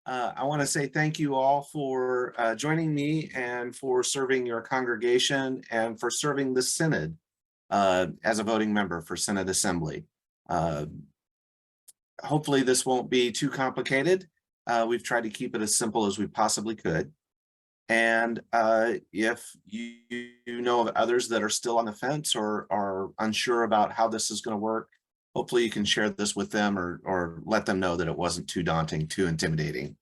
I want to say thank you all for joining me and for serving your congregation and for serving the Synod as a voting member for Synod Assembly. Hopefully this won't be too complicated. We've tried to keep it as simple as we possibly could. And if you know of others that are still on the fence or are unsure about how this is going to work, hopefully you can share this with them or let them know that it wasn't too daunting, too intimidating.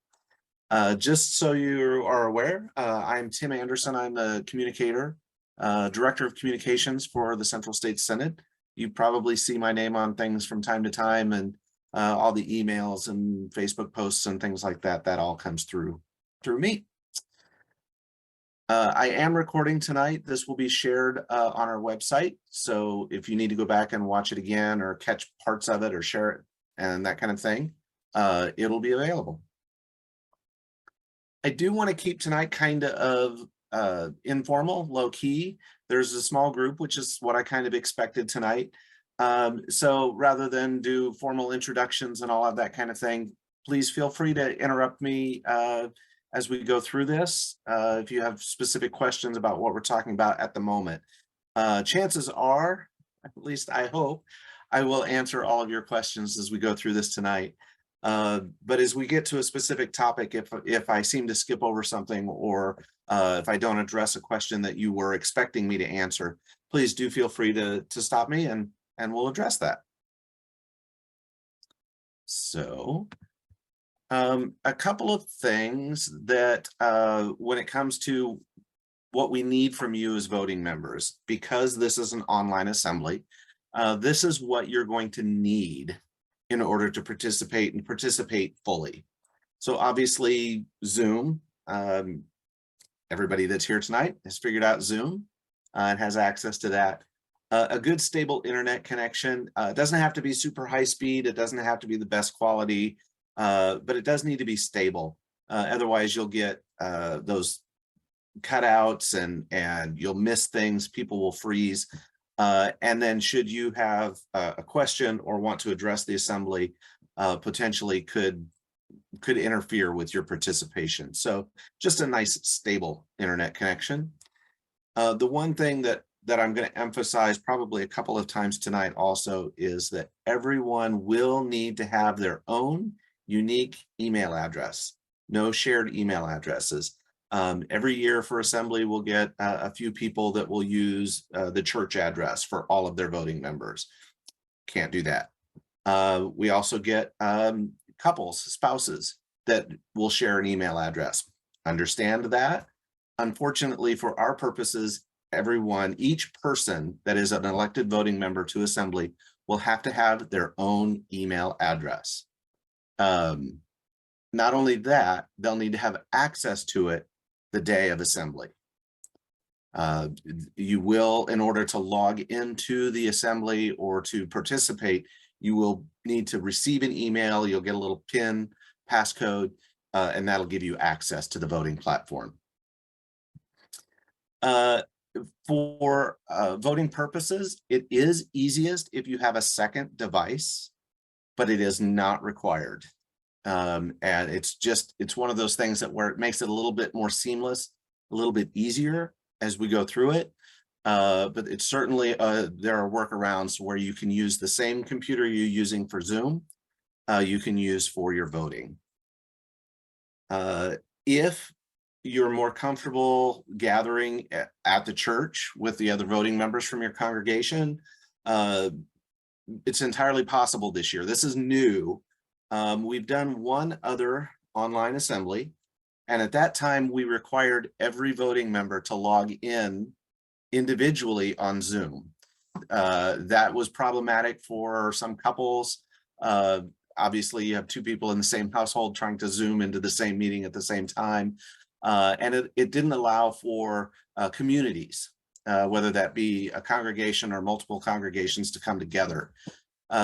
Just so you are aware, I'm Tim Anderson. I'm the communicator, director of communications for the Central States Synod. You probably see my name on things from time to time, and all the emails and Facebook posts and things like that, that all comes through me. I am recording tonight. This will be shared on our website. So if you need to go back and watch it again or catch parts of it or share it and that kind of thing, it'll be available. I do want to keep tonight kind of informal, low key. There's a small group, which is what I kind of expected tonight. So rather than do formal introductions and all of that kind of thing, please feel free to interrupt me as we go through this, if you have specific questions about what we're talking about at the moment. Chances are, at least I hope, I will answer all of your questions as we go through this tonight. But as we get to a specific topic, if I seem to skip over something or if I don't address a question that you were expecting me to answer, please do feel free to stop me and we'll address that. So a couple of things that when it comes to what we need from you as voting members, because this is an online assembly, this is what you're going to need in order to participate and participate fully. So obviously Zoom, everybody that's here tonight has figured out Zoom and has access to that. A good stable internet connection. It doesn't have to be super high speed. It doesn't have to be the best quality, but it does need to be stable. Otherwise you'll get those cutouts and you'll miss things. People will freeze. And then should you have a question or want to address the assembly, potentially could interfere with your participation. So just a nice stable internet connection. The one thing that I'm going to emphasize probably a couple of times tonight also is that everyone will need to have their own unique email address, no shared email addresses. Every year for assembly, we'll get a few people that will use the church address for all of their voting members. Can't do that. We also get couples, spouses that will share an email address. Understand that. Unfortunately, for our purposes, each person that is an elected voting member to assembly will have to have their own email address. Not only that, they'll need to have access to it the day of assembly. You will, in order to log into the assembly or to participate, you will need to receive an email. You'll get a little PIN, passcode, and that'll give you access to the voting platform. For voting purposes, it is easiest if you have a second device, but it is not required. And it's one of those things that where it makes it a little bit more seamless, a little bit easier as we go through it. But it's certainly, there are workarounds where you can use the same computer you're using for Zoom, you can use for your voting. If you're more comfortable gathering at the church with the other voting members from your congregation, it's entirely possible this year. This is new. We've done one other online assembly, and at that time we required every voting member to log in individually on Zoom. That was problematic for some couples. Obviously you have two people in the same household trying to Zoom into the same meeting at the same time. And it didn't allow for communities, whether that be a congregation or multiple congregations, to come together.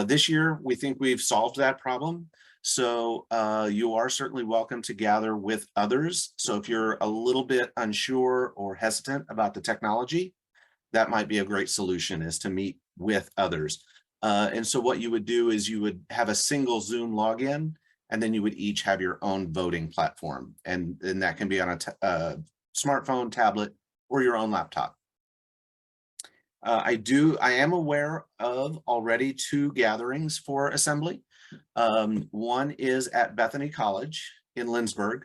This year, we think we've solved that problem. So you are certainly welcome to gather with others. So if you're a little bit unsure or hesitant about the technology, that might be a great solution, is to meet with others. And so what you would do is you would have a single Zoom login, and then you would each have your own voting platform, and that can be on a smartphone, tablet, or your own laptop. I am aware of already 2 gatherings for assembly. One is at Bethany College in Lindsborg.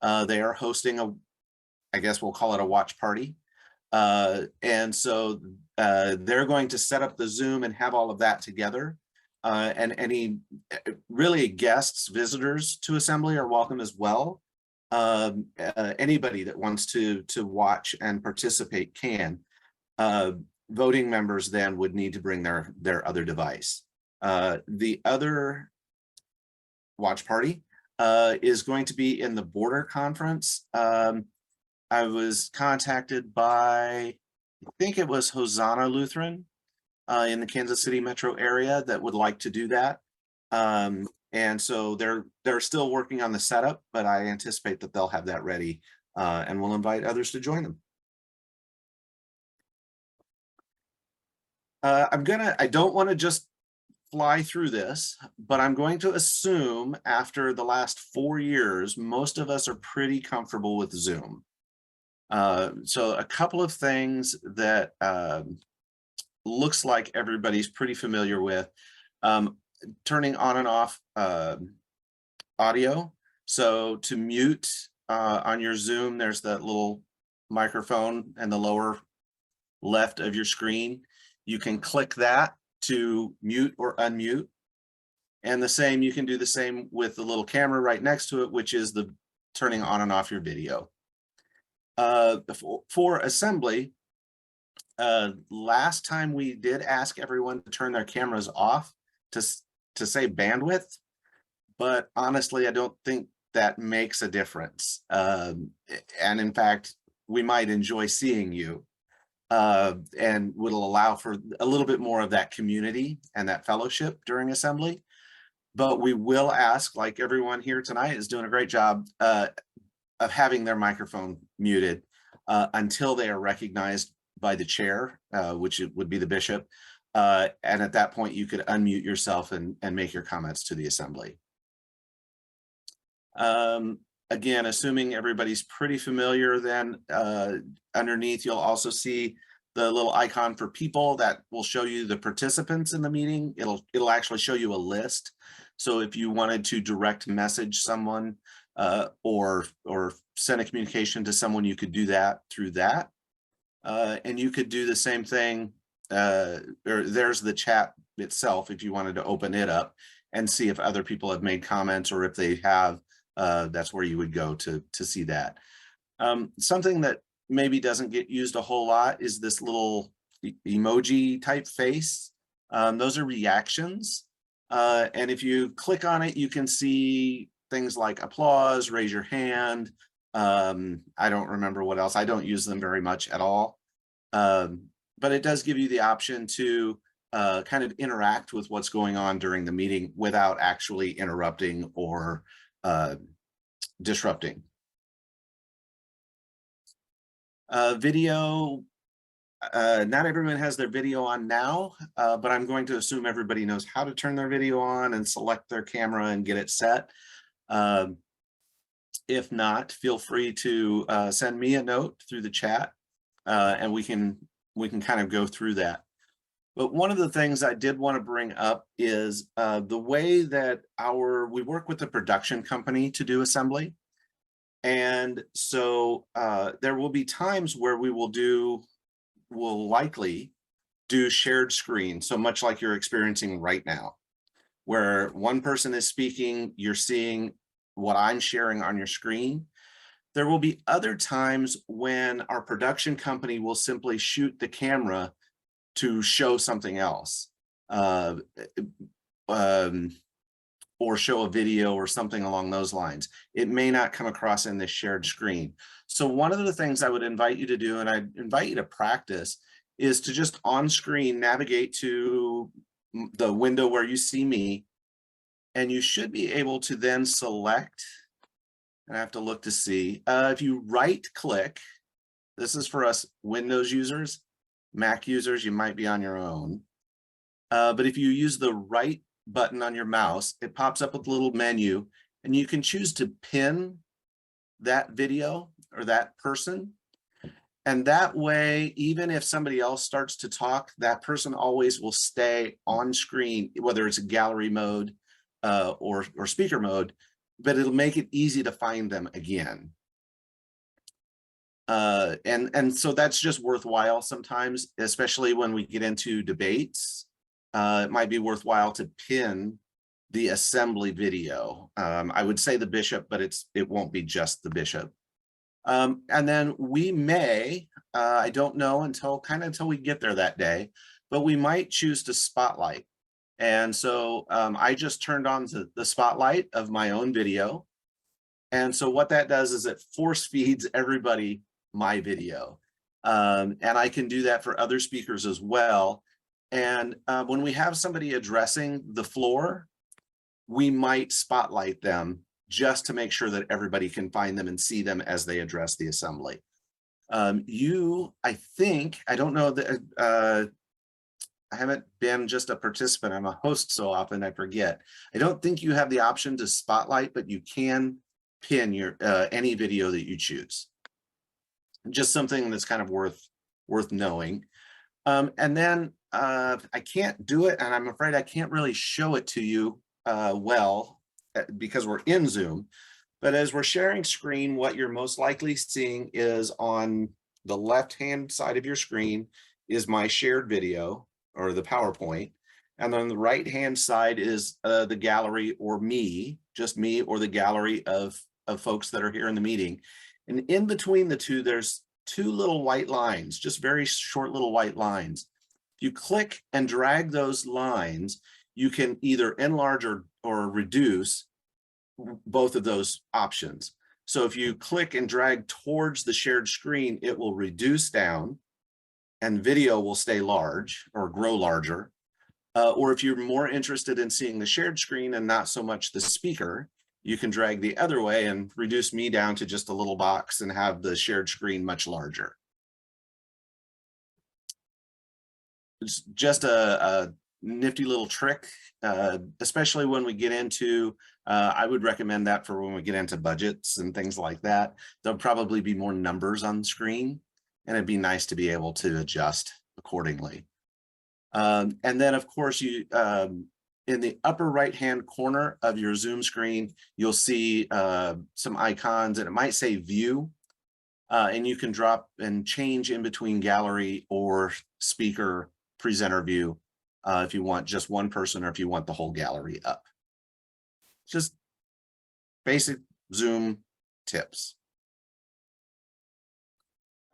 They are hosting I guess we'll call it a watch party. And so they're going to set up the Zoom and have all of that together. And any really guests, visitors to assembly are welcome as well. Anybody that wants to watch and participate can. Voting members then would need to bring their other device. The other watch party is going to be in the border conference. I was contacted by, I think it was Hosanna Lutheran in the Kansas City metro area that would like to do that. And so they're still working on the setup, but I anticipate that they'll have that ready and we'll invite others to join them. I don't want to just fly through this, but I'm going to assume after the last 4 years, most of us are pretty comfortable with Zoom. So a couple of things that looks like everybody's pretty familiar with, turning on and off audio. So to mute on your Zoom, there's that little microphone in the lower left of your screen. You can click that to mute or unmute. And you can do the same with the little camera right next to it, which is the turning on and off your video. For assembly, last time we did ask everyone to turn their cameras off to save bandwidth, but honestly, I don't think that makes a difference. And in fact, we might enjoy seeing you. And will allow for a little bit more of that community and that fellowship during assembly. But we will ask, like everyone here tonight is doing a great job of having their microphone muted until they are recognized by the chair, which would be the bishop. And at that point, you could unmute yourself and make your comments to the assembly. Again, assuming everybody's pretty familiar, then underneath you'll also see the little icon for people that will show you the participants in the meeting. It'll actually show you a list. So if you wanted to direct message someone or send a communication to someone, you could do that through that. And you could do the same thing, or there's the chat itself if you wanted to open it up and see if other people have made comments, or if they have, that's where you would go to see that. Something that maybe doesn't get used a whole lot is this little emoji type face. Those are reactions. And if you click on it, you can see things like applause, raise your hand. I don't remember what else. I don't use them very much at all. But it does give you the option to kind of interact with what's going on during the meeting without actually interrupting or disrupting. Video, not everyone has their video on now, but I'm going to assume everybody knows how to turn their video on and select their camera and get it set. If not, feel free to send me a note through the chat, and we can kind of go through that. But one of the things I did want to bring up is the way that we work with the production company to do assembly. And so there will be times where we'll likely do shared screen, so much like you're experiencing right now, where one person is speaking, you're seeing what I'm sharing on your screen. There will be other times when our production company will simply shoot the camera to show something else, or show a video or something along those lines. It may not come across in this shared screen. So one of the things I would invite you to do, and I invite you to practice, is to just on screen navigate to the window where you see me, and you should be able to then select, and I have to look to see, if you right click, this is for us Windows users, Mac users, you might be on your own. But if you use the right button on your mouse, it pops up with a little menu and you can choose to pin that video or that person. And that way, even if somebody else starts to talk, that person always will stay on screen, whether it's a gallery mode or speaker mode, but it'll make it easy to find them again. And so that's just worthwhile sometimes, especially when we get into debates. It might be worthwhile to pin the assembly video. I would say the bishop, but it won't be just the bishop. And then we may, I don't know until we get there that day, but we might choose to spotlight. And so I just turned on the spotlight of my own video. And so what that does is it force feeds everybody my video. And I can do that for other speakers as well. And when we have somebody addressing the floor, we might spotlight them just to make sure that everybody can find them and see them as they address the assembly. I don't know that I haven't been just a participant. I'm a host so often I forget. I don't think you have the option to spotlight, but you can pin your any video that you choose. Just something that's kind of worth knowing. And then I can't do it, and I'm afraid I can't really show it to you well, because we're in Zoom, but as we're sharing screen, what you're most likely seeing is on the left-hand side of your screen is my shared video or the PowerPoint. And on the right-hand side is the gallery or me, just me or the gallery of folks that are here in the meeting. And in between the two, there's two little white lines, just very short little white lines. If you click and drag those lines, you can either enlarge or reduce both of those options. So if you click and drag towards the shared screen, it will reduce down and video will stay large or grow larger. Or if you're more interested in seeing the shared screen and not so much the speaker, you can drag the other way and reduce me down to just a little box and have the shared screen much larger. It's just a nifty little trick, especially when we get into, I would recommend that for when we get into budgets and things like that. There'll probably be more numbers on the screen, and it'd be nice to be able to adjust accordingly. And then, of course, you in the upper right-hand corner of your Zoom screen, you'll see some icons, and it might say View, and you can drop and change in between gallery or speaker presenter view if you want just one person or if you want the whole gallery up. Just basic Zoom tips.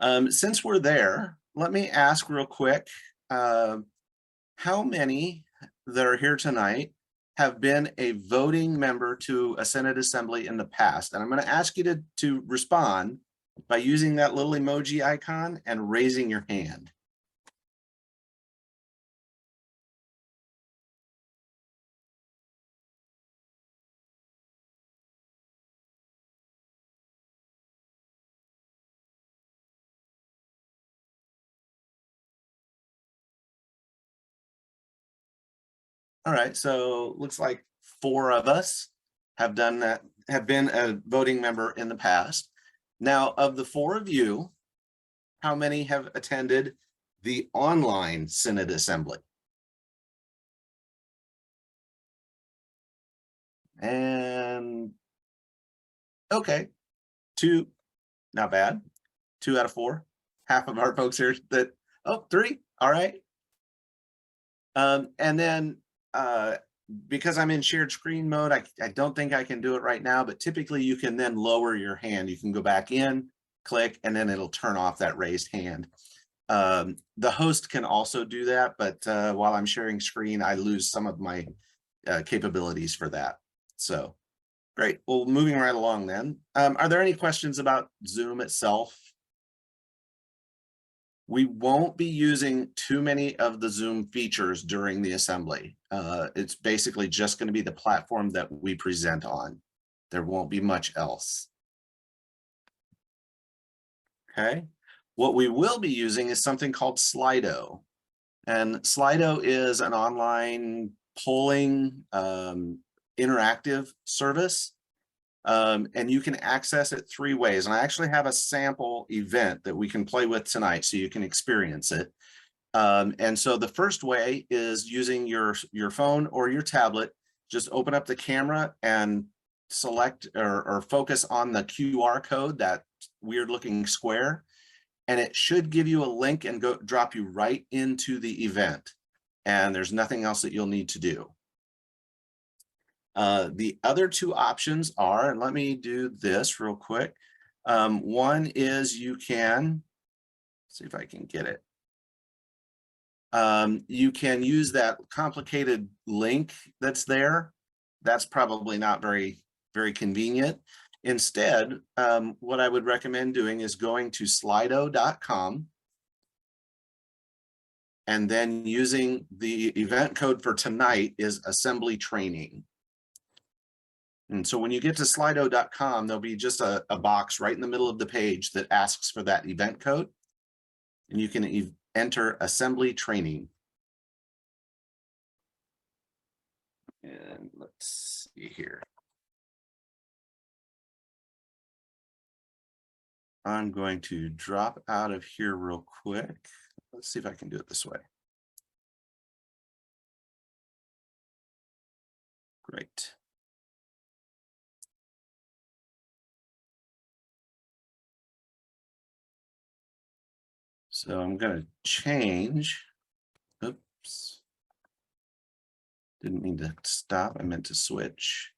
Since we're there, let me ask real quick, how many that are here tonight have been a voting member to a Senate Assembly in the past? And I'm going to ask you to respond by using that little emoji icon and raising your hand. All right, so looks like 4 of us have done that, have been a voting member in the past. Now, of the 4 of you, how many have attended the online Senate Assembly? And okay, 2, not bad. 2 out of 4. Half of our folks here that, 3, all right. And then because I'm in shared screen mode, I don't think I can do it right now, but typically you can then lower your hand. You can go back in, click, and then it'll turn off that raised hand. The host can also do that, but while I'm sharing screen, I lose some of my capabilities for that. So great. Well, moving right along then. Are there any questions about Zoom itself? We won't be using too many of the Zoom features during the assembly. It's basically just going to be the platform that we present on. There won't be much else. Okay. What we will be using is something called SLIDO. And SLIDO is an online polling interactive service. And you can access it 3 ways. And I actually have a sample event that we can play with tonight so you can experience it. And so the first way is using your phone or your tablet. Just open up the camera and select or focus on the QR code, that weird looking square, and it should give you a link and drop you right into the event. And there's nothing else that you'll need to do. The other 2 options are, and let me do this real quick. One is you can, see if I can get it. You can use that complicated link that's there. That's probably not very convenient. Instead, what I would recommend doing is going to slido.com and then using the event code for tonight is assembly training. And so when you get to slido.com, there'll be just a box right in the middle of the page that asks for that event code. And you can enter assembly training. And let's see here. I'm going to drop out of here real quick. Let's see if I can do it this way. Great. So I'm going to change. Oops. Didn't mean to stop. I meant to switch.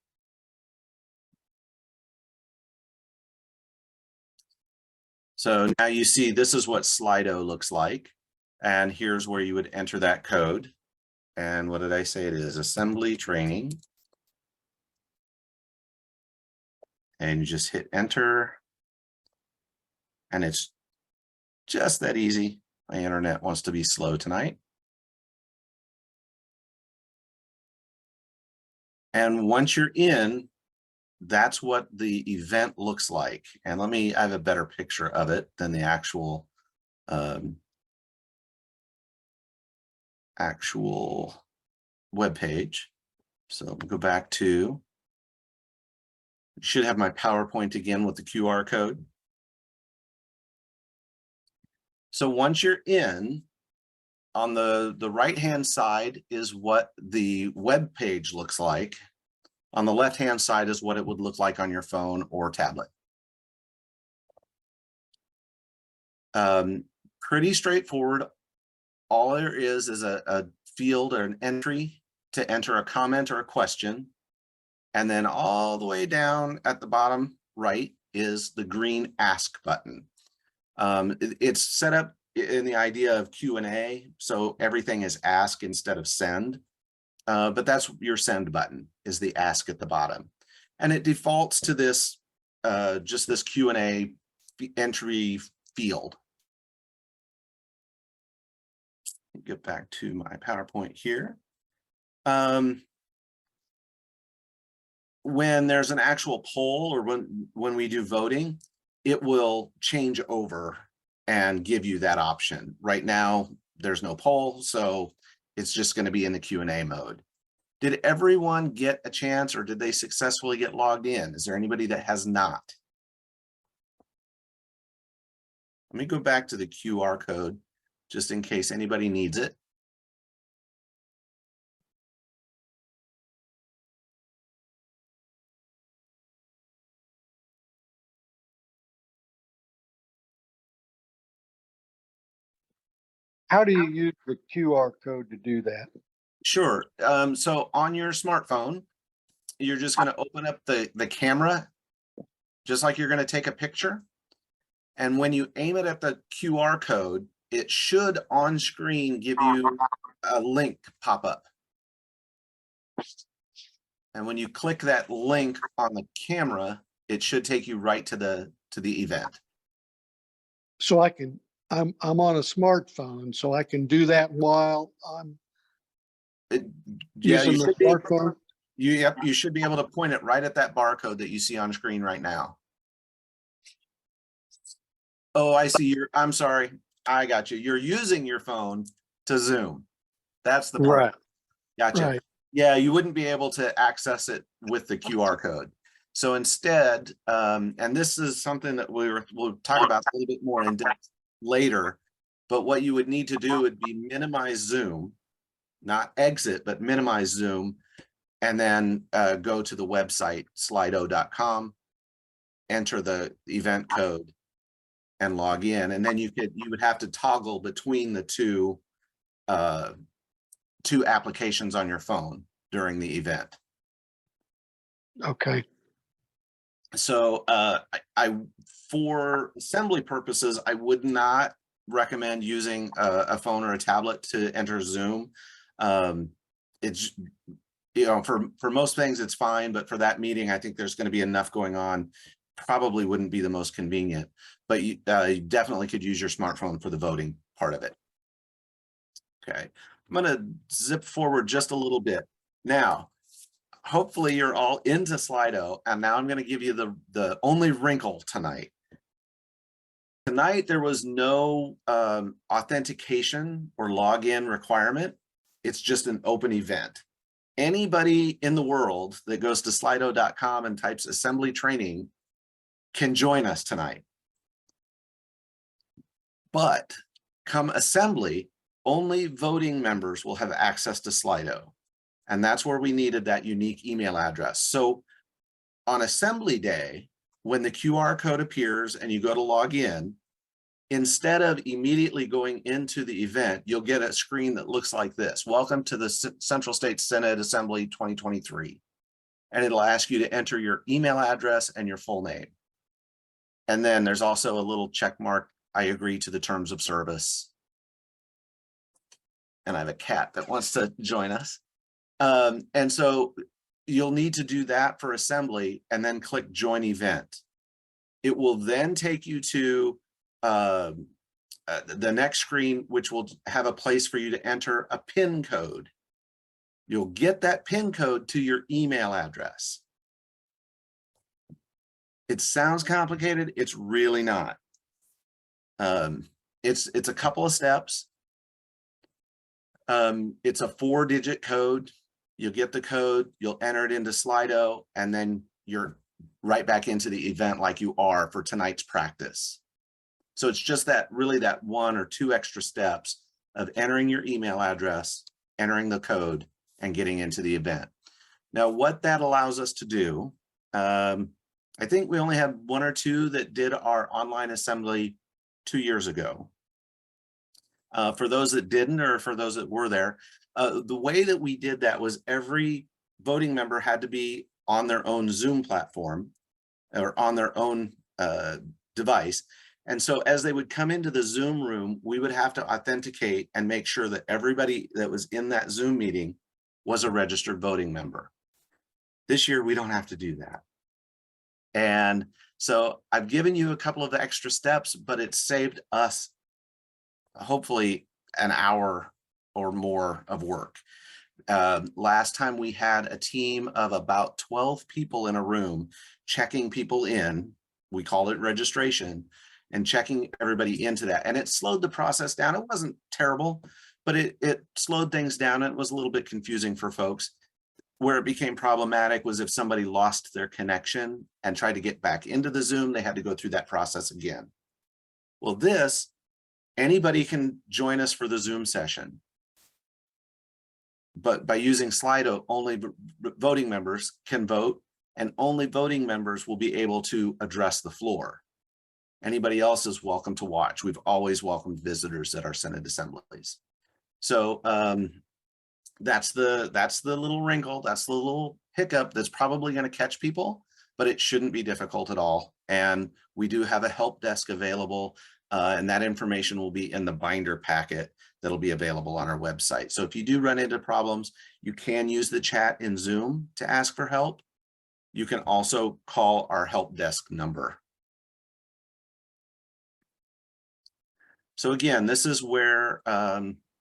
So now you see this is what SLIDO looks like. And here's where you would enter that code. And what did I say it is? Assembly training. And you just hit enter. And it's just that easy. My internet wants to be slow tonight. And once you're in, that's what the event looks like. And I have a better picture of it than the actual web page. So we'll go back to, should have my PowerPoint again with the QR code. So once you're in, on the right-hand side is what the web page looks like. On the left-hand side is what it would look like on your phone or tablet. Pretty straightforward. All there is a field or an entry to enter a comment or a question. And then all the way down at the bottom right is the green ask button. It's set up in the idea of Q&A, so everything is ask instead of send. But that's your send button, is the ask at the bottom. And it defaults to this, just this Q&A entry field. Get back to my PowerPoint here. When there's an actual poll or when we do voting, it will change over and give you that option. Right now, there's no poll, so it's just going to be in the Q&A mode. Did everyone get a chance, or did they successfully get logged in? Is there anybody that has not? Let me go back to the QR code just in case anybody needs it. How do you use the QR code to do that? Sure. So on your smartphone, you're just going to open up the camera, just like you're going to take a picture. And when you aim it at the QR code, it should on screen give you a link pop up. And when you click that link on the camera, it should take you right to the event. So I'm on a smartphone, so I can do that while I'm Yeah, using the smartphone. You should be able to point it right at that barcode that you see on screen right now. Oh, I see. I'm sorry. I got you. You're using your phone to Zoom. That's the part. Right. Gotcha. Right. Yeah, you wouldn't be able to access it with the QR code. So instead, and this is something that we'll talk about a little bit more in depth later, but what you would need to do would be minimize Zoom, not exit, but minimize Zoom, and then go to the website slido.com, enter the event code, and log in. And then you would have to toggle between the two applications on your phone during the event. Okay. So for assembly purposes, I would not recommend using a phone or a tablet to enter Zoom. It's, you know, for most things it's fine, but for that meeting, I think there's going to be enough going on. Probably wouldn't be the most convenient, but you definitely could use your smartphone for the voting part of it. Okay, I'm going to zip forward just a little bit. Now, hopefully you're all into Slido, and now I'm going to give you the only wrinkle tonight. Tonight, there was no authentication or login requirement. It's just an open event. Anybody in the world that goes to slido.com and types assembly training can join us tonight. But come assembly, only voting members will have access to Slido. And that's where we needed that unique email address. So on assembly day, when the QR code appears and you go to log in, instead of immediately going into the event, you'll get a screen that looks like this. Welcome to the Central States Senate Assembly 2023. And it'll ask you to enter your email address and your full name. And then there's also a little check mark. I agree to the terms of service. And I have a cat that wants to join us. And so you'll need to do that for assembly and then click join event. It will then take you to the next screen, which will have a place for you to enter a PIN code. You'll get that PIN code to your email address. It sounds complicated. It's really not. It's a couple of steps. It's a 4-digit code. You'll get the code, you'll enter it into Slido, and then you're right back into the event like you are for tonight's practice. So it's just that really that 1 or 2 extra steps of entering your email address, entering the code, and getting into the event. Now, what that allows us to do, I think we only had 1 or 2 that did our online assembly 2 years ago. For those that didn't, or for those that were there, the way that we did that was every voting member had to be on their own Zoom platform or on their own device. And so as they would come into the Zoom room, we would have to authenticate and make sure that everybody that was in that Zoom meeting was a registered voting member. This year, we don't have to do that. And so I've given you a couple of extra steps, but it saved us hopefully an hour or more of work. Last time we had a team of about 12 people in a room checking people in. We called it registration, and checking everybody into that. And it slowed the process down. It wasn't terrible, but it slowed things down. It was a little bit confusing for folks. Where it became problematic was if somebody lost their connection and tried to get back into the Zoom, they had to go through that process again. Well, anybody can join us for the Zoom session. But by using Slido, only voting members can vote, and only voting members will be able to address the floor. Anybody else is welcome to watch. We've always welcomed visitors at our Senate assemblies. So that's the little wrinkle, that's the little hiccup that's probably going to catch people, but it shouldn't be difficult at all. And we do have a help desk available, and that information will be in the binder packet that'll be available on our website. So if you do run into problems, you can use the chat in Zoom to ask for help. You can also call our help desk number. So again, this is where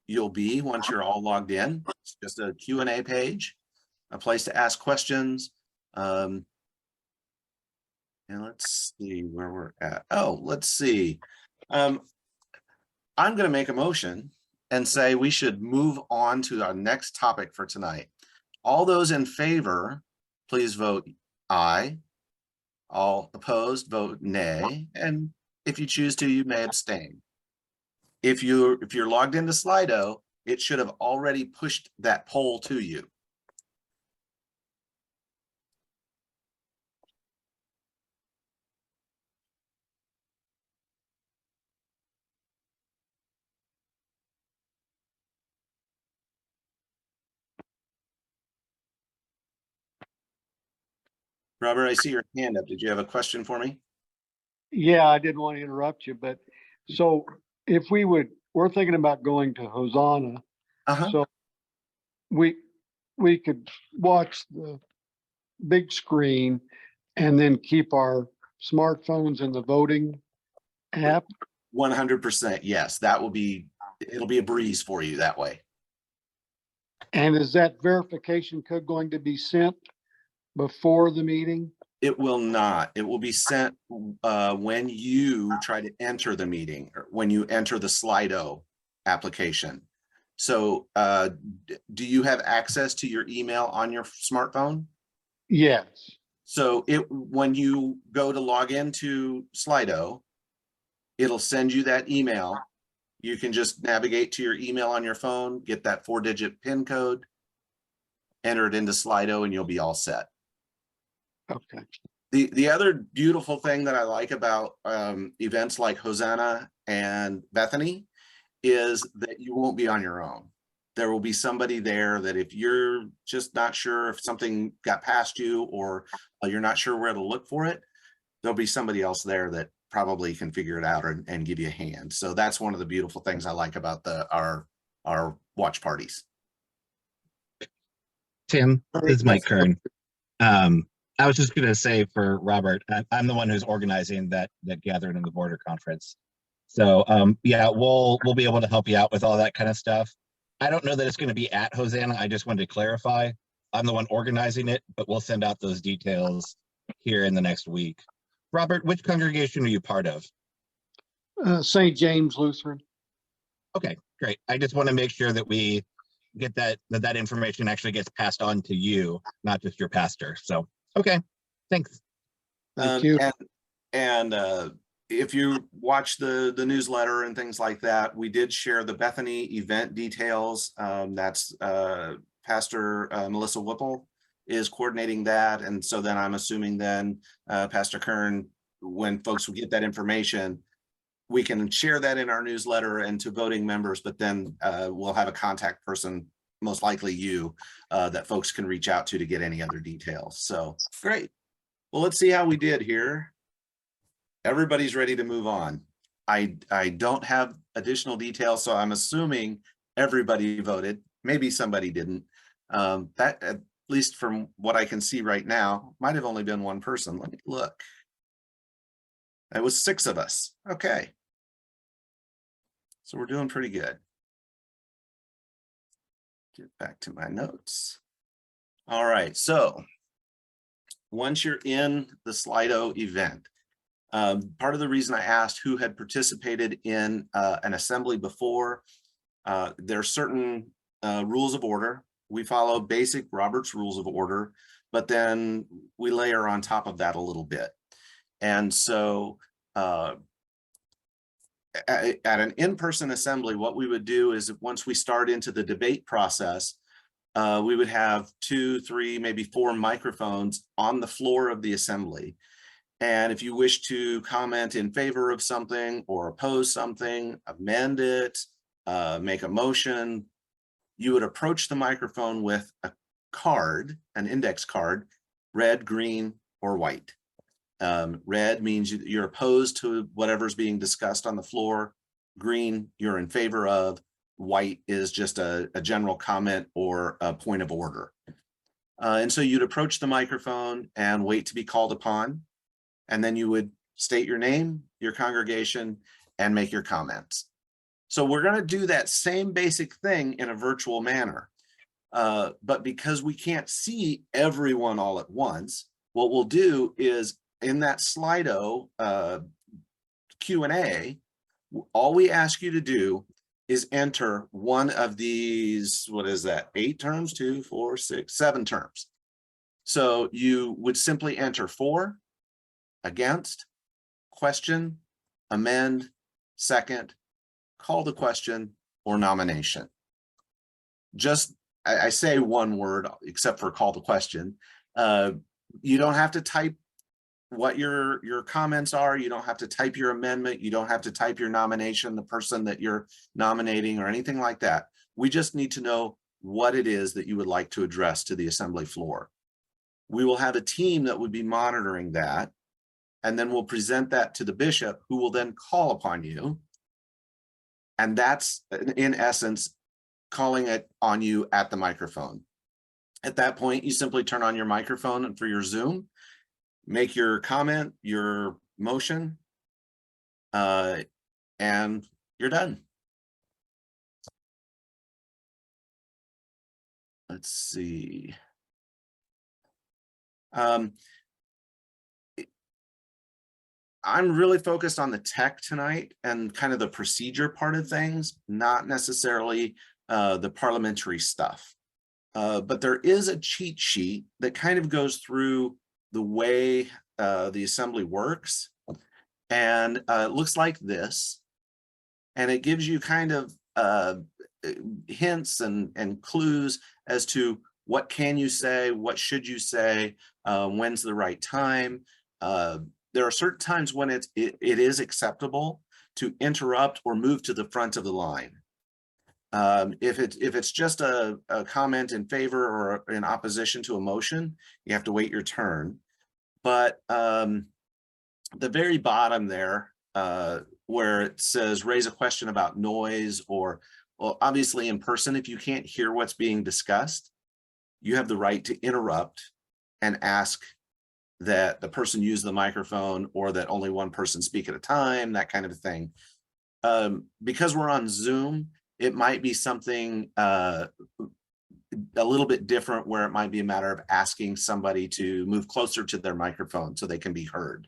you'll be once you're all logged in. It's just a Q&A page, a place to ask questions. And let's see where we're at. Oh, let's see. I'm going to make a motion and say we should move on to our next topic for tonight. All those in favor, please vote aye. All opposed, vote nay. And if you choose to, you may abstain. If you're logged into Slido, it should have already pushed that poll to you. Robert, I see your hand up. Did you have a question for me? Yeah, I didn't want to interrupt you, but so if we're thinking about going to Hosanna, Uh-huh. so we could watch the big screen and then keep our smartphones in the voting app. 100%. Yes, it'll be a breeze for you that way. And is that verification code going to be sent before the meeting? It will not. It will be sent when you try to enter the meeting, or when you enter the Slido application. So do you have access to your email on your smartphone? Yes. So when you go to log into Slido, it'll send you that email. You can just navigate to your email on your phone, get that 4-digit PIN code, enter it into Slido, and you'll be all set. Okay. The other beautiful thing that I like about events like Hosanna and Bethany is that you won't be on your own. There will be somebody there that if you're just not sure if something got past you, or you're not sure where to look for it, there'll be somebody else there that probably can figure it out and give you a hand. So that's one of the beautiful things I like about our watch parties. Tim, this is Mike Kern. I was just going to say for Robert, I'm the one who's organizing that gathering in the border conference. So yeah, we'll be able to help you out with all that kind of stuff. I don't know that it's going to be at Hosanna. I just wanted to clarify. I'm the one organizing it, but we'll send out those details here in the next week. Robert, which congregation are you part of? St. James Lutheran. Okay, great. I just want to make sure that we get that information actually gets passed on to you, not just your pastor. So, okay, thanks. Thank you. And if you watch the newsletter and things like that, we did share the Bethany event details. That's Pastor Melissa Whipple is coordinating that. And so then I'm assuming then Pastor Kern, when folks will get that information, we can share that in our newsletter and to voting members, but then we'll have a contact person, most likely you, that folks can reach out to get any other details. So great. Well, let's see how we did here. Everybody's ready to move on. I don't have additional details, so I'm assuming everybody voted. Maybe somebody didn't. That, at least from what I can see right now, might have only been one person. Let me look. It was 6 of us. Okay. So we're doing pretty good. Get back to my notes. All right, so once you're in the Slido event, part of the reason I asked who had participated in an assembly before, there are certain rules of order. We follow basic Robert's Rules of Order, but then we layer on top of that a little bit. And so at an in-person assembly, what we would do is once we start into the debate process, we would have 2, 3, maybe 4 microphones on the floor of the assembly. And if you wish to comment in favor of something or oppose something, amend it, make a motion, you would approach the microphone with a card, an index card, red, green, or white. Red means you're opposed to whatever's being discussed on the floor. Green, you're in favor of. White is just a general comment or a point of order. And so you'd approach the microphone and wait to be called upon. And then you would state your name, your congregation, and make your comments. So we're going to do that same basic thing in a virtual manner. But because we can't see everyone all at once, what we'll do is in that Slido Q&A, all we ask you to do is enter one of these, what is that, 8 terms, 2, 4, 6, 7 terms. So you would simply enter 4, against, question, amend, second, call the question, or nomination. Just, I say one word, except for call the question. You don't have to type what your comments are. You don't have to type your amendment. You don't have to type your nomination, the person that you're nominating, or anything like that. We just need to know what it is that you would like to address to the assembly floor. We will have a team that would be monitoring that, and then we'll present that to the bishop, who will then call upon you. And that's, in essence, calling it on you at the microphone. At that point, you simply turn on your microphone and for your Zoom, make your comment, your motion, and you're done. Let's see. I'm really focused on the tech tonight and kind of the procedure part of things, not necessarily the parliamentary stuff. But there is a cheat sheet that kind of goes through the way the assembly works. And it looks like this. And it gives you kind of hints and clues as to what can you say, what should you say, when's the right time. There are certain times when it is acceptable to interrupt or move to the front of the line. If it's just a comment in favor or in opposition to a motion, you have to wait your turn. But the very bottom there, where it says raise a question about noise, or, well, obviously in person, if you can't hear what's being discussed, you have the right to interrupt and ask that the person use the microphone, or that only one person speak at a time, that kind of thing. Because we're on Zoom, it might be something a little bit different, where it might be a matter of asking somebody to move closer to their microphone so they can be heard,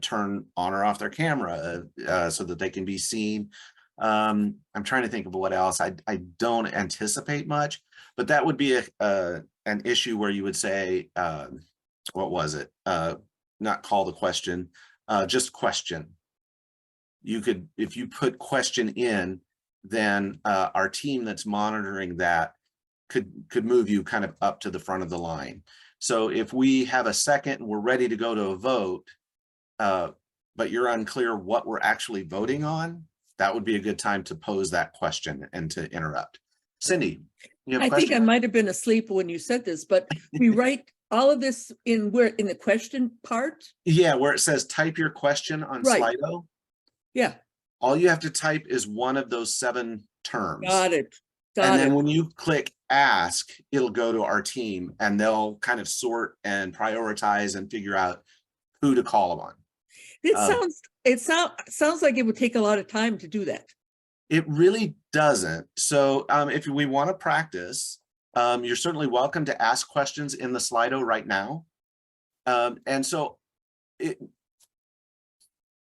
turn on or off their camera so that they can be seen. I'm trying to think of what else. I don't anticipate much, but that would be an issue where you would say, what was it? Not call the question, just question. You could, if you put question in, then our team that's monitoring that could move you kind of up to the front of the line. So if we have a second and we're ready to go to a vote, but you're unclear what we're actually voting on, that would be a good time to pose that question and to interrupt. Cindy, you have a I question? think I might have been asleep when you said this, but we write all of this in the question part. Yeah, where it says type your question on Right. SLIDO. Yeah, All you have to type is one of those 7 terms. got it. And Got then it. when you click ask, it'll go to our team and they'll kind of sort and prioritize and figure out who to call on. It sounds like it would take a lot of time to do that. It really doesn't. So if we want to practice, you're certainly welcome to ask questions in the SLIDO right now. And so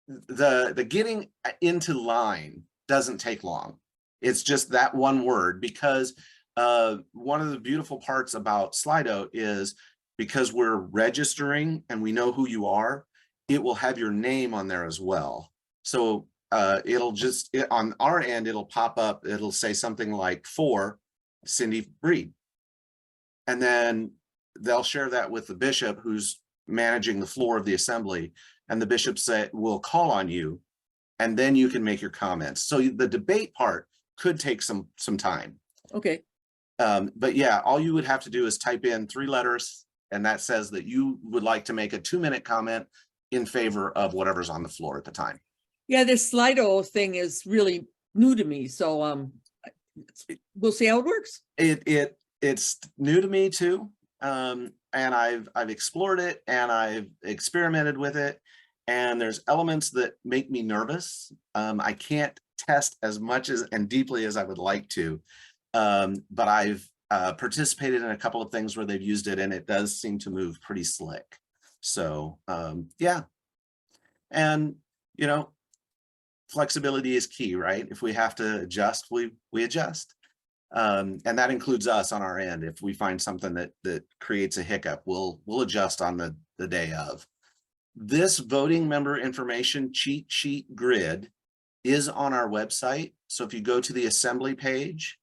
the getting into line doesn't take long. It's just that one word, because one of the beautiful parts about SLIDO is, because we're registering and we know who you are, it will have your name on there as well. So it'll just, on our end, it'll pop up, it'll say something like for Cindy Breed. And then they'll share that with the bishop who's managing the floor of the assembly. And the bishop will call on you, and then you can make your comments. So the debate part could take some time. Okay. But yeah, all you would have to do is type in 3 letters, and that says that you would like to make a 2-minute comment in favor of whatever's on the floor at the time. Yeah, this SLIDO thing is really new to me, so we'll see how it works. It's new to me too, and I've explored it and I've experimented with it, and there's elements that make me nervous. I can't test as much and deeply as I would like to, but I've participated in a couple of things where they've used it, and it does seem to move pretty slick. So yeah, and you know, flexibility is key, right? If we have to adjust, we adjust. And that includes us on our end. If we find something that creates a hiccup, we'll adjust on the day of. This voting member information cheat sheet grid is on our website. So if you go to the assembly page,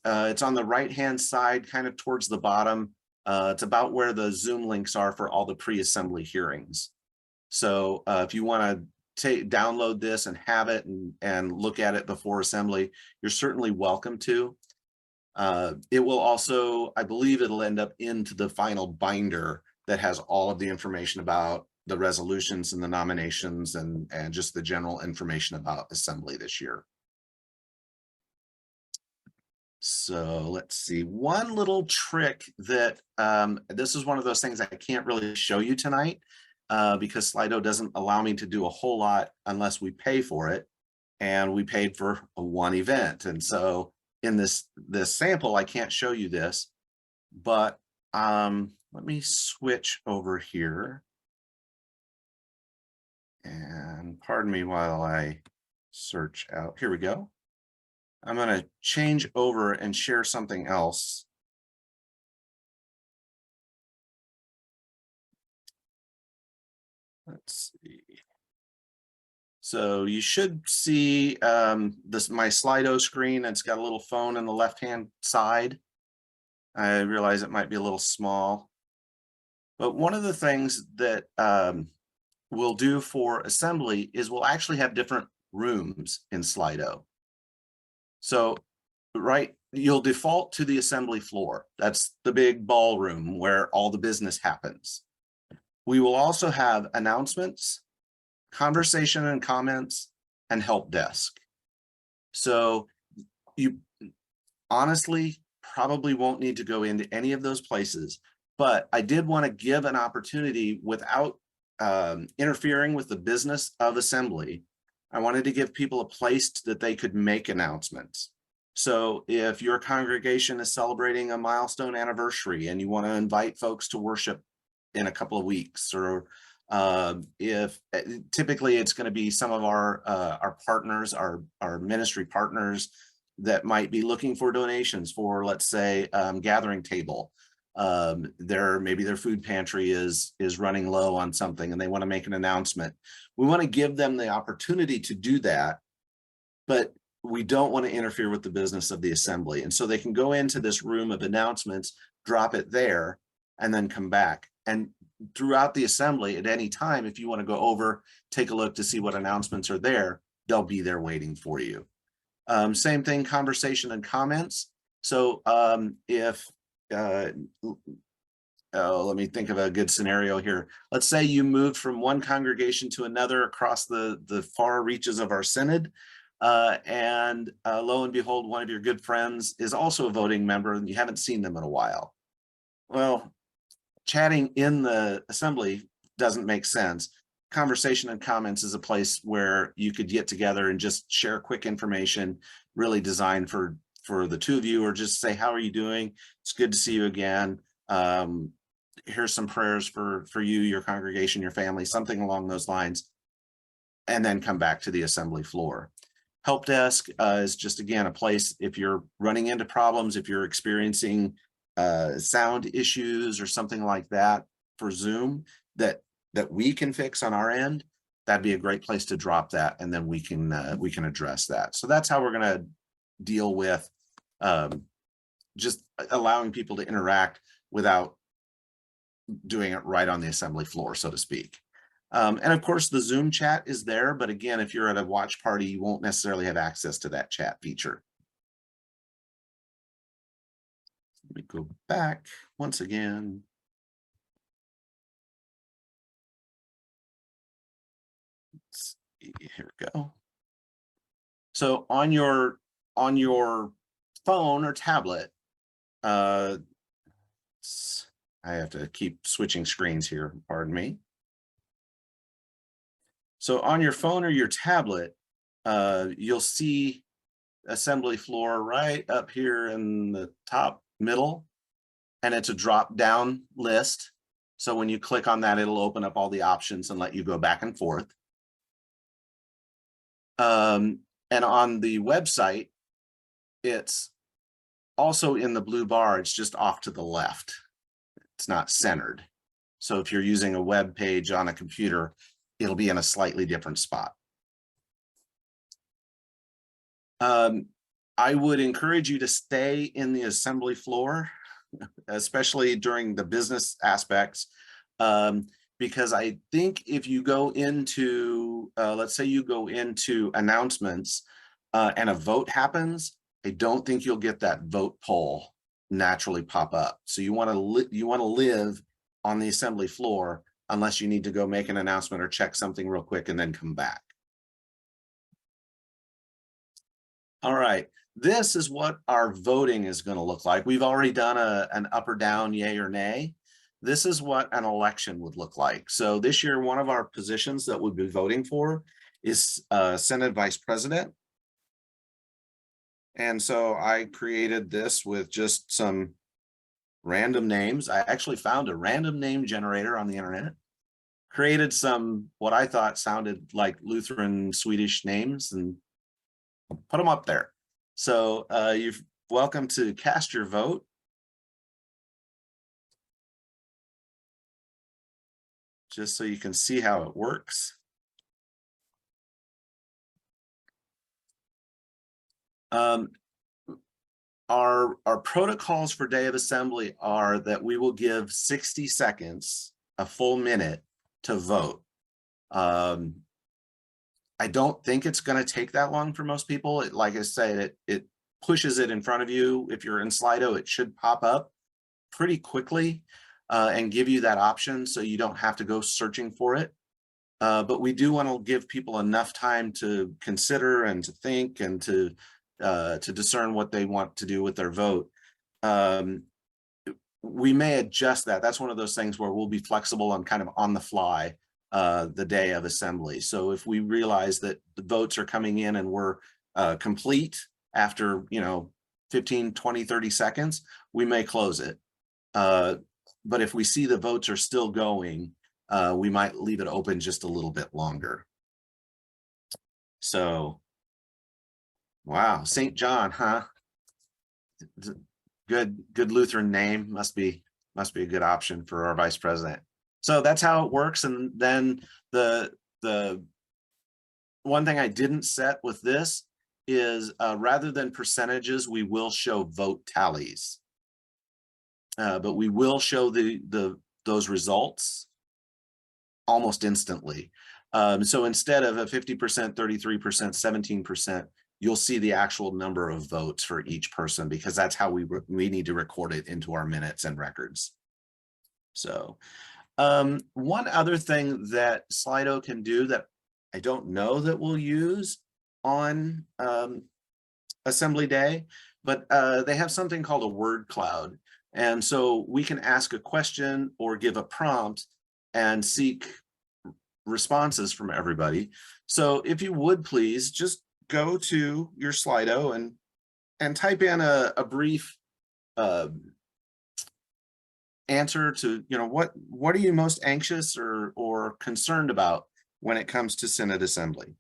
it's on the right-hand side, kind of towards the bottom. It's about where the Zoom links are for all the pre-assembly hearings. So if you want to download this and have it and look at it before assembly, you're certainly welcome to. It will also, I believe it'll end up into the final binder that has all of the information about the resolutions and the nominations and just the general information about assembly this year. So let's see, one little trick that this is one of those things I can't really show you tonight because SLIDO doesn't allow me to do a whole lot unless we pay for it. And we paid for one event. And so in this sample, I can't show you this, but let me switch over here. And pardon me while I search out. Here we go. I'm going to change over and share something else. Let's see. So you should see my SLIDO screen. It's got a little phone on the left-hand side. I realize it might be a little small, but one of the things that we'll do for assembly is we'll actually have different rooms in SLIDO. So you'll default to the assembly floor. That's the big ballroom where all the business happens. We will also have announcements, conversation and comments, and help desk. So you honestly probably won't need to go into any of those places, but I did want to give an opportunity without interfering with the business of assembly. I wanted to give people a place that they could make announcements. So if your congregation is celebrating a milestone anniversary and you want to invite folks to worship in a couple of weeks, or if typically it's going to be some of our partners, our ministry partners that might be looking for donations for, let's say, gathering table. Maybe their food pantry is running low on something and they want to make an announcement. We want to give them the opportunity to do that, but we don't want to interfere with the business of the assembly. And so they can go into this room of announcements, drop it there, and then come back. And throughout the assembly at any time, if you want to go over, take a look to see what announcements are there, they'll be there waiting for you. Same thing, conversation and comments. So let me think of a good scenario here. Let's say you moved from one congregation to another across the far reaches of our synod. And lo and behold, one of your good friends is also a voting member and you haven't seen them in a while. Well, chatting in the assembly doesn't make sense. Conversation and comments is a place where you could get together and just share quick information, really designed for the two of you, or just say, how are you doing? It's good to see you again. Here's some prayers for you, your congregation, your family, something along those lines, and then come back to the assembly floor. Help desk is just, again, a place if you're running into problems, if you're experiencing sound issues or something like that for Zoom that we can fix on our end, that'd be a great place to drop that, and then we can address that. So that's how we're going to deal with just allowing people to interact without doing it right on the assembly floor, so to speak. And of course, the Zoom chat is there, but again, if you're at a watch party, you won't necessarily have access to that chat feature. Let me go back once again. Let's see, here we go. So on your phone or tablet, I have to keep switching screens here, pardon me. So on your phone or your tablet, you'll see assembly floor right up here in the top middle, and it's a drop down list. So when you click on that, it'll open up all the options and let you go back and forth. And on the website, it's also in the blue bar. It's just off to the left. It's not centered. So if you're using a web page on a computer, it'll be in a slightly different spot. I would encourage you to stay in the assembly floor, especially during the business aspects, because I think if you go into, let's say you go into announcements and a vote happens, I don't think you'll get that vote poll naturally pop up. So you want to live on the assembly floor unless you need to go make an announcement or check something real quick and then come back. All right, this is what our voting is going to look like. We've already done an up or down, yay or nay. This is what an election would look like. So this year, one of our positions that we'll be voting for is Senate Vice President. And so I created this with just some random names. I actually found a random name generator on the internet, created some what I thought sounded like Lutheran Swedish names and put them up there. So you're welcome to cast your vote. Just so you can see how it works. Our protocols for day of assembly are that we will give 60 seconds, a full minute to vote. I don't think it's going to take that long for most people. Like I said, it pushes it in front of you. If you're in SLIDO, it should pop up pretty quickly and give you that option so you don't have to go searching for it. But we do want to give people enough time to consider and to think and to discern what they want to do with their vote. We may adjust that. That's one of those things where we'll be flexible and kind of on the fly the day of assembly. So if we realize that the votes are coming in and we're complete after 15, 20, 30 seconds, we may close it. But if we see the votes are still going, we might leave it open just a little bit longer. So, wow, St. John, huh? Good Lutheran name. Must be a good option for our vice president. So that's how it works. And then the one thing I didn't set with this is rather than percentages, we will show vote tallies. But we will show those results almost instantly. So instead of a 50%, 33%, 17%, you'll see the actual number of votes for each person because that's how we need to record it into our minutes and records. So one other thing that SLIDO can do that I don't know that we'll use on assembly day, but they have something called a word cloud. And so we can ask a question or give a prompt and seek responses from everybody. So if you would please just go to your SLIDO and type in a brief answer to, what are you most anxious or concerned about when it comes to Synod assembly?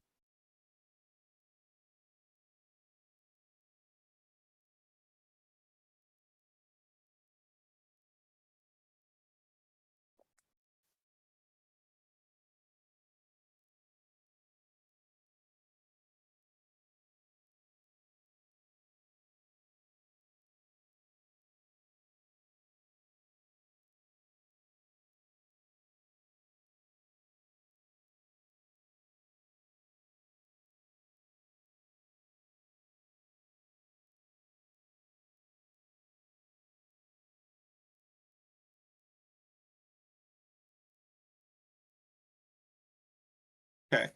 Okay.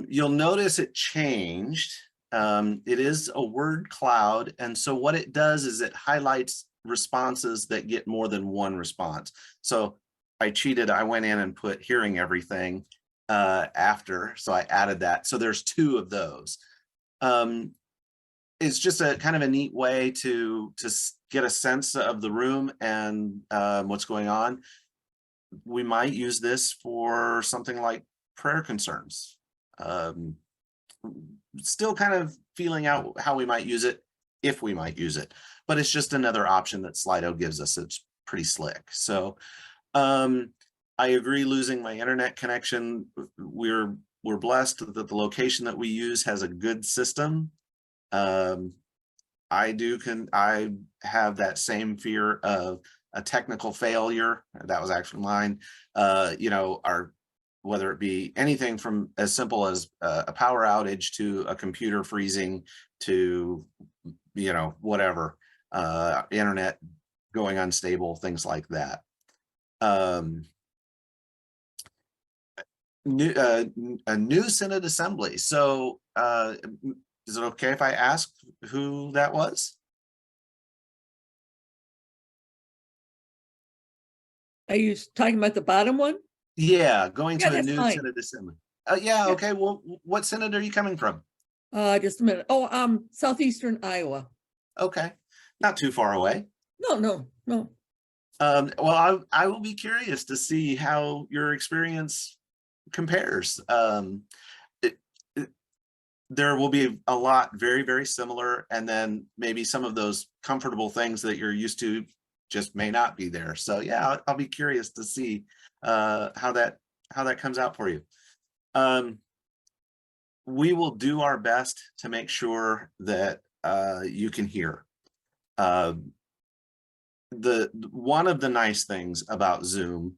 You'll notice it changed. It is a word cloud. And so what it does is it highlights responses that get more than one response. So I cheated. I went in and put hearing everything after. So I added that. So there's two of those. It's just a kind of a neat way to get a sense of the room and what's going on. We might use this for something like prayer concerns. Still kind of feeling out how we might use it, if we might use it, but it's just another option that SLIDO gives us. It's pretty slick. So I agree, losing my internet connection. We're blessed that the location that we use has a good system. I have that same fear of a technical failure. That was actually mine. You know, whether it be anything from as simple as a power outage to a computer freezing to, you know, whatever, internet going unstable, things like that. A new Senate Assembly. So is it okay if I ask who that was? Are you talking about the bottom one? Yeah, going Yeah, to a that's new fine. Senate Assembly. Yeah, Yeah. okay. Well, what Senate are you coming from? Just a minute. Oh, southeastern Iowa. Okay, not too far away. No. Well, I will be curious to see how your experience compares. There will be a lot very, very similar, and then maybe some of those comfortable things that you're used to just may not be there. So yeah, I'll be curious to see how that comes out for you. We will do our best to make sure that you can hear. One of the nice things about Zoom,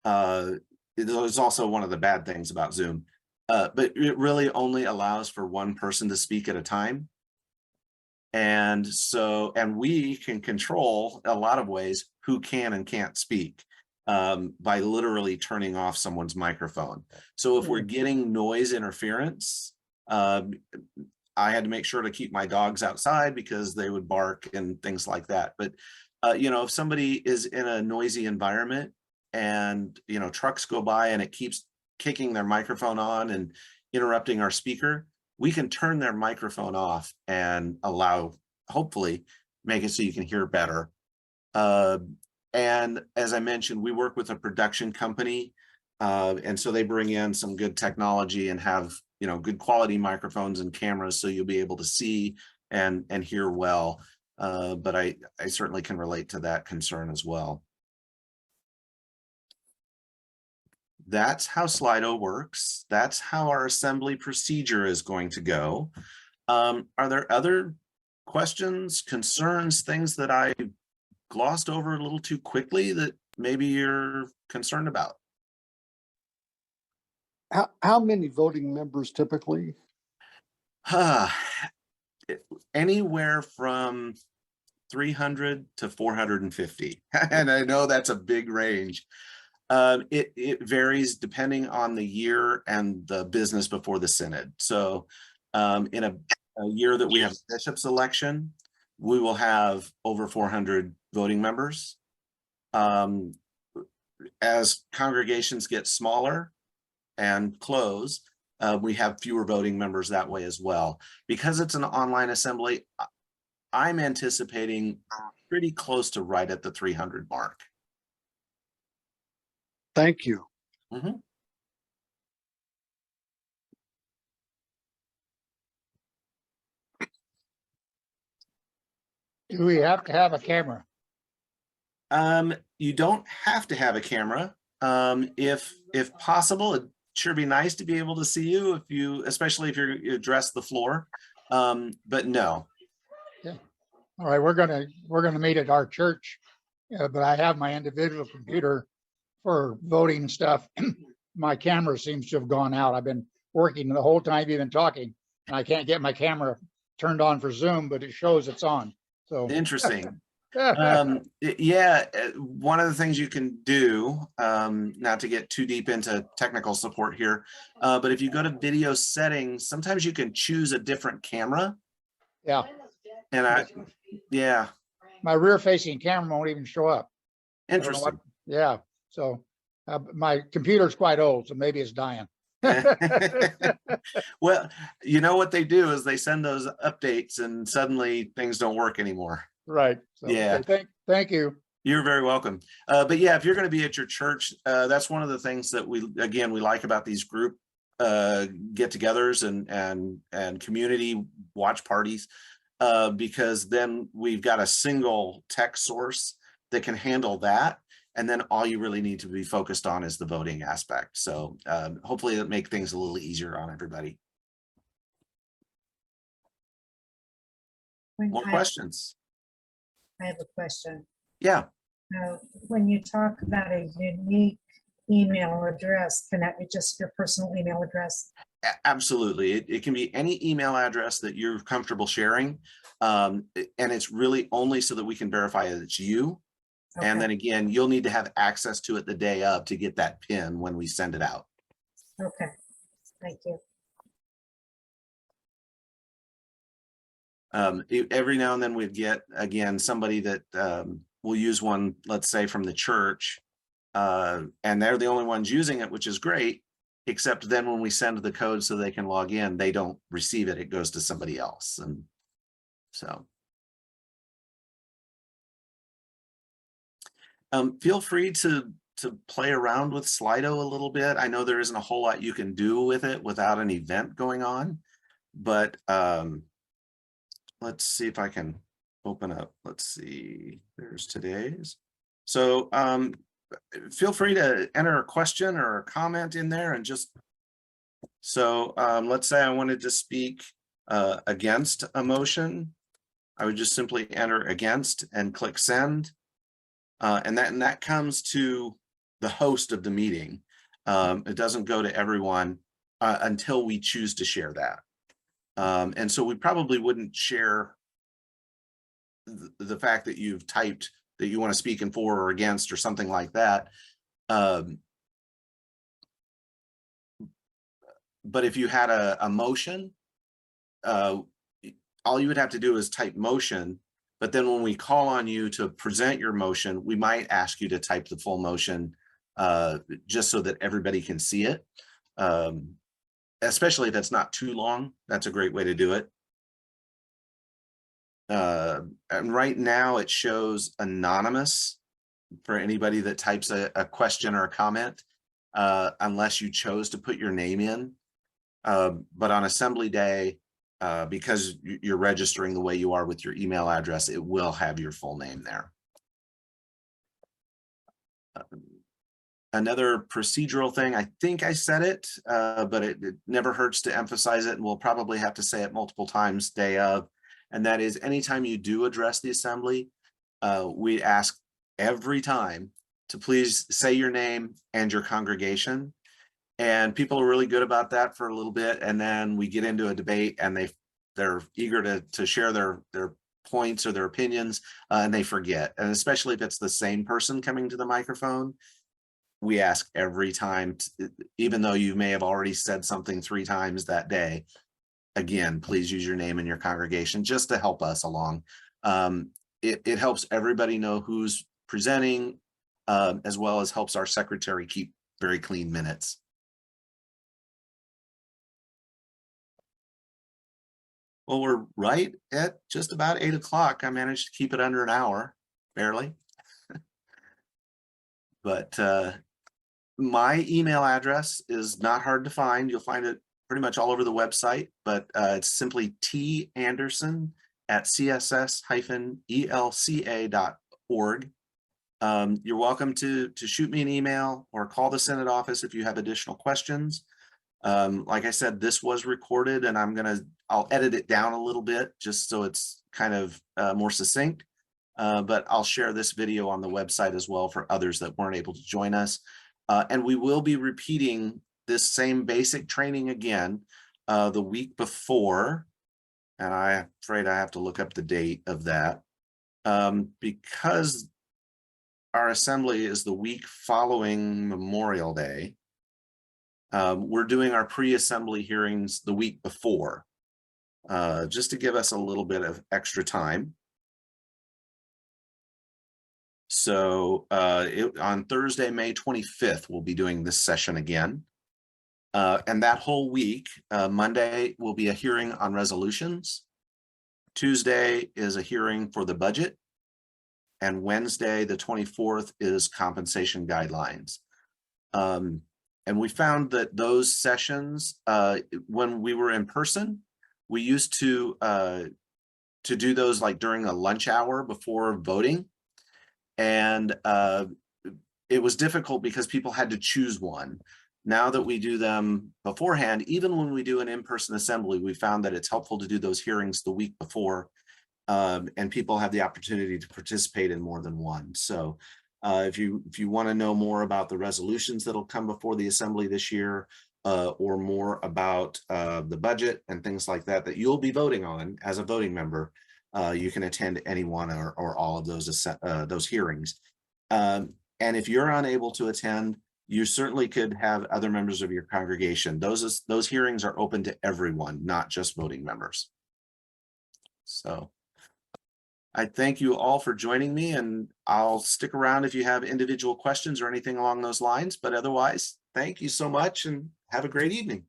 there's also one of the bad things about Zoom, but it really only allows for one person to speak at a time. And we can control a lot of ways who can and can't speak by literally turning off someone's microphone. So if we're getting noise interference, I had to make sure to keep my dogs outside because they would bark and things like that. But you know, if somebody is in a noisy environment and, you know, trucks go by and it keeps kicking their microphone on and interrupting our speaker, we can turn their microphone off and hopefully make it so you can hear better. And as I mentioned, we work with a production company. And so they bring in some good technology and have, you know, good quality microphones and cameras, so you'll be able to see and hear well. But I certainly can relate to that concern as well. That's how SLIDO works. That's how our assembly procedure is going to go. Are there other questions, concerns, things that I glossed over a little too quickly that maybe you're concerned about? How many voting members typically? Anywhere from 300 to 450. And I know that's a big range. It varies depending on the year and the business before the synod. So in a year that we have a bishop's election, we will have over 400 voting members. As congregations get smaller and close, we have fewer voting members that way as well. Because it's an online assembly, I'm anticipating pretty close to right at the 300 mark. Thank you. Mm-hmm. Do we have to have a camera? You don't have to have a camera. If possible, it'd sure be nice to be able to see you, especially if you address the floor. But no. Yeah. All right, we're gonna meet at our church, but I have my individual computer for voting stuff. My camera seems to have gone out. I've been working the whole time you've been talking, and I can't get my camera turned on for Zoom, but it shows it's on. So Interesting. Yeah, one of the things you can do, not to get too deep into technical support here, but if you go to video settings, sometimes you can choose a different camera. yeah, And yeah, my rear facing camera won't even show up. I don't know interesting. yeah, so my computer's quite old, so maybe it's dying. Well, you know what they do is they send those updates and suddenly things don't work anymore. Right. So, Yeah. okay, thank you. You're very welcome. But yeah, if you're going to be at your church, that's one of the things that we like about these group get-togethers and community watch parties, because then we've got a single tech source that can handle that. And then all you really need to be focused on is the voting aspect. So hopefully it'll make things a little easier on everybody. More questions? I have a question. Yeah. When you talk about a unique email address, can that be just your personal email address? Absolutely. It can be any email address that you're comfortable sharing. And it's really only so that we can verify that it's you. And Okay. then again, you'll need to have access to it the day of to get that PIN when we send it out. Okay, thank you. Every now and then we'd get, again, somebody that will use one, let's say from the church, and they're the only ones using it, which is great, except then when we send the code so they can log in, they don't receive it. It goes to somebody else. And so feel free to play around with SLIDO a little bit. I know there isn't a whole lot you can do with it without an event going on, but let's see if I can open up. Let's see, there's today's. So feel free to enter a question or a comment in there and just, so let's say I wanted to speak against a motion. I would just simply enter against and click send. And that comes to the host of the meeting. It doesn't go to everyone until we choose to share that. And so we probably wouldn't share the fact that you've typed that you want to speak in for or against or something like that. But if you had a motion, all you would have to do is type motion. But then when we call on you to present your motion, we might ask you to type the full motion just so that everybody can see it. Especially if it's not too long, that's a great way to do it. And right now it shows anonymous for anybody that types a question or a comment, unless you chose to put your name in. But on assembly day, because you're registering the way you are with your email address, it will have your full name there. Another procedural thing, I think I said it, but it never hurts to emphasize it, and we'll probably have to say it multiple times day of, and that is anytime you do address the assembly, we ask every time to please say your name and your congregation. And people are really good about that for a little bit, and then we get into a debate and they're eager to share their points or their opinions, and they forget. And especially if it's the same person coming to the microphone, we ask every time, even though you may have already said something 3 times that day, again, please use your name and your congregation just to help us along. It helps everybody know who's presenting, as well as helps our secretary keep very clean minutes. Well, we're right at just about 8 o'clock. I managed to keep it under an hour, barely. But my email address is not hard to find. You'll find it pretty much all over the website, but it's simply tanderson@css-elca.org. You're welcome to shoot me an email or call the Senate office if you have additional questions. Like I said, this was recorded, and I'll edit it down a little bit just so it's kind of more succinct. But I'll share this video on the website as well for others that weren't able to join us. And we will be repeating this same basic training again the week before. And I'm afraid I have to look up the date of that because our assembly is the week following Memorial Day. We're doing our pre-assembly hearings the week before, just to give us a little bit of extra time. So on Thursday, May 25th, we'll be doing this session again. And that whole week, Monday will be a hearing on resolutions. Tuesday is a hearing for the budget. And Wednesday, the 24th, is compensation guidelines. And we found that those sessions, when we were in person, we used to do those like during a lunch hour before voting. And it was difficult because people had to choose one. Now that we do them beforehand, even when we do an in-person assembly, we found that it's helpful to do those hearings the week before, and people have the opportunity to participate in more than one. So if you want to know more about the resolutions that'll come before the assembly this year, or more about the budget and things like that that you'll be voting on as a voting member, you can attend any one or all of those hearings. And if you're unable to attend, you certainly could have other members of your congregation. Those hearings are open to everyone, not just voting members. So I thank you all for joining me, and I'll stick around if you have individual questions or anything along those lines. But otherwise, thank you so much and have a great evening.